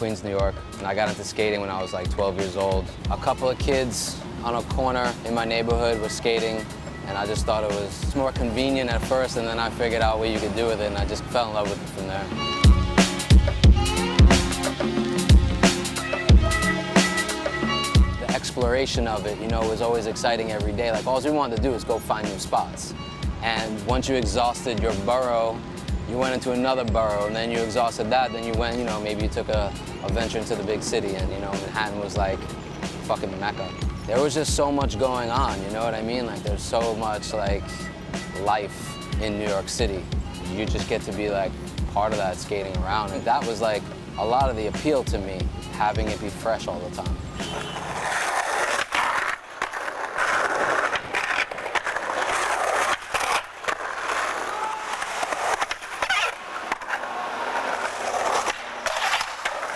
Queens, New York, and I got into skating when I was like 12 years old. A couple of kids on a corner in my neighborhood were skating, and I just thought it was more convenient at first, and then I figured out what you could do with it, and I just fell in love with it from there. The exploration of it, you know, was always exciting every day. Like, all we wanted to do was go find new spots. And once you exhausted your borough, you went into another borough, and then you exhausted that, then you went, you know, maybe you took a venture into the big city, and, you know, Manhattan was like fucking Mecca. There was just so much going on, you know what I mean? Like, there's so much, like, life in New York City. You just get to be, like, part of that skating around, and that was, like, a lot of the appeal to me, having it be fresh all the time.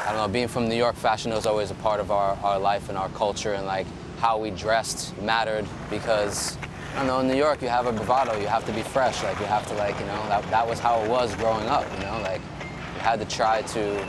I don't know, being from New York, fashion was always a part of our life and our culture, and like how we dressed mattered because, I don't know, in New York you have a bravado, you have to be fresh, like you have to, like, you know, that was how it was growing up, you know, like you had to try to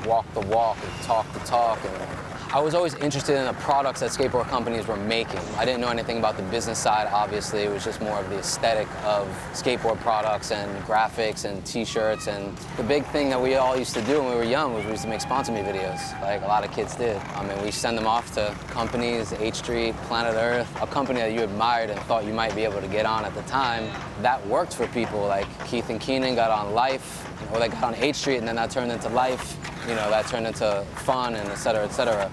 walk the walk and talk the talk. And I was always interested in the products that skateboard companies were making. I didn't know anything about the business side, obviously. It was just more of the aesthetic of skateboard products and graphics and t-shirts. And the big thing that we all used to do when we were young was we used to make sponsor me videos, like a lot of kids did. I mean, we send them off to companies, H Street, Planet Earth, a company that you admired and thought you might be able to get on at the time. That worked for people. Like Keith and Keenan got on Life, or they got on H Street, and then that turned into Life. You know, that turned into Fun, and et cetera, et cetera.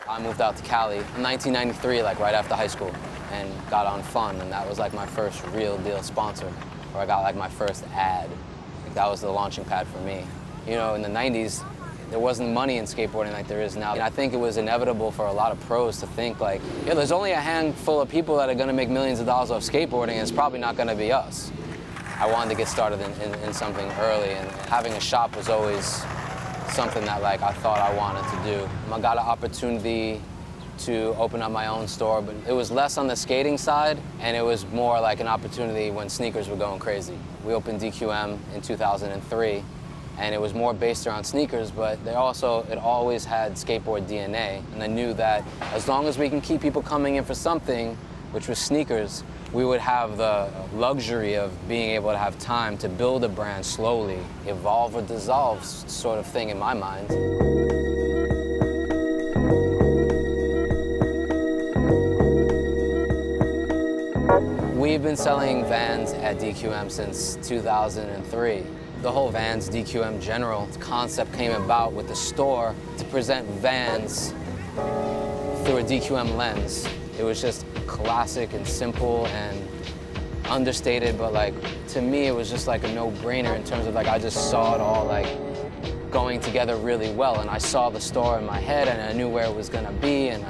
I moved out to Cali in 1993, like right after high school, and got on Fun, and that was like my first real deal sponsor, where I got like my first ad. Like, that was the launching pad for me. You know, in the 90s, there wasn't money in skateboarding like there is now. And I think it was inevitable for a lot of pros to think like, yeah, there's only a handful of people that are gonna make millions of dollars off skateboarding, and it's probably not gonna be us. I wanted to get started in something early, and having a shop was always something that, like, I thought I wanted to do. I got an opportunity to open up my own store, but it was less on the skating side, and it was more like an opportunity when sneakers were going crazy. We opened DQM in 2003, and it was more based around sneakers, but it always had skateboard DNA, and I knew that as long as we can keep people coming in for something, which was sneakers, we would have the luxury of being able to have time to build a brand slowly, evolve or dissolve sort of thing in my mind. We've been selling Vans at DQM since 2003. The whole Vans DQM general concept came about with the store to present Vans through a DQM lens. It was just classic and simple and understated, but like, to me, it was just like a no-brainer in terms of like, I just saw it all like going together really well, and I saw the store in my head, and I knew where it was gonna be, and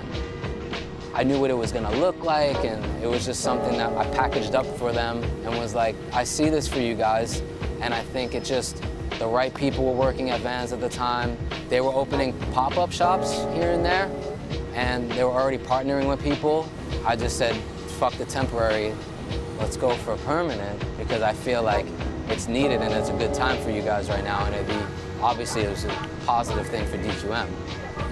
I knew what it was gonna look like, and it was just something that I packaged up for them and was like, I see this for you guys. And I think it just, the right people were working at Vans at the time. They were opening pop-up shops here and there, and they were already partnering with people. I just said, fuck the temporary, let's go for permanent, because I feel like it's needed and it's a good time for you guys right now, and obviously it was a positive thing for DQM.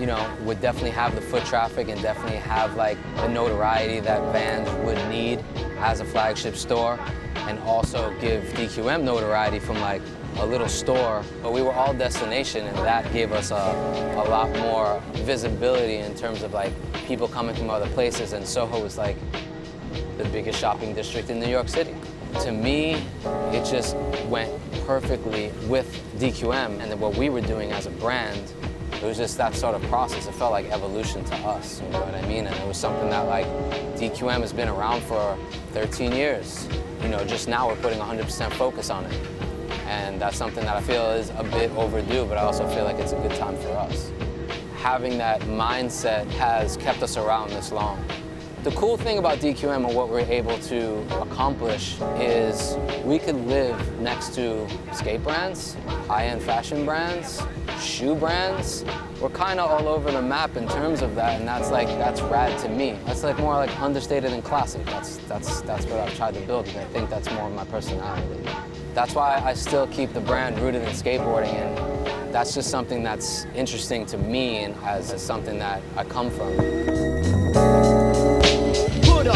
You know, would definitely have the foot traffic and definitely have like the notoriety that Vans would need as a flagship store, and also give DQM notoriety from like a little store. But we were all destination, and that gave us a lot more visibility in terms of like people coming from other places, and SoHo was like the biggest shopping district in New York City. To me, it just went perfectly with DQM and what we were doing as a brand. It was just that sort of process. It felt like evolution to us, you know what I mean? And it was something that like DQM has been around for 13 years. You know, just now we're putting 100% focus on it. And that's something that I feel is a bit overdue, but I also feel like it's a good time for us. Having that mindset has kept us around this long. The cool thing about DQM and what we're able to accomplish is we could live next to skate brands, high-end fashion brands, shoe brands, we're kind of all over the map in terms of that, and that's rad to me. That's like more like understated and classic. That's what I've tried to build, and I think that's more of my personality. That's why I still keep the brand rooted in skateboarding, and that's just something that's interesting to me and as something that I come from. What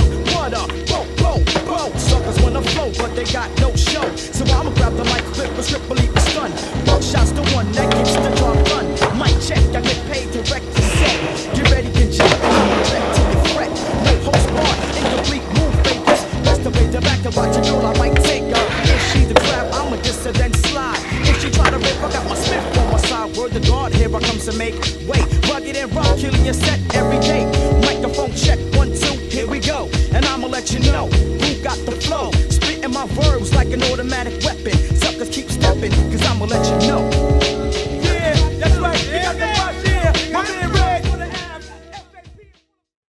up, whoa. Suckers wanna flow, but they got no show. So I'ma grab the mic, flip a strip, believe the stun. Buckshot's the one that gets the job done. Mic check, I get paid to wreck the set. Get ready, get checked, I'm back to your fret. No host bar, incomplete move fakers. That's the way to back to watch a girl, I might take her. If she's the trap, I'ma diss her, then slide. If she try to rip, I got my Smith on my side. Word to God, here I come to make way. Rugged and rough, killing your set every day. Microphone check, 1, 2, here we go. And I'ma let you know who got the flow. Spitting my verbs like an automatic weapon. Suckers keep stepping, cause I'ma let you know.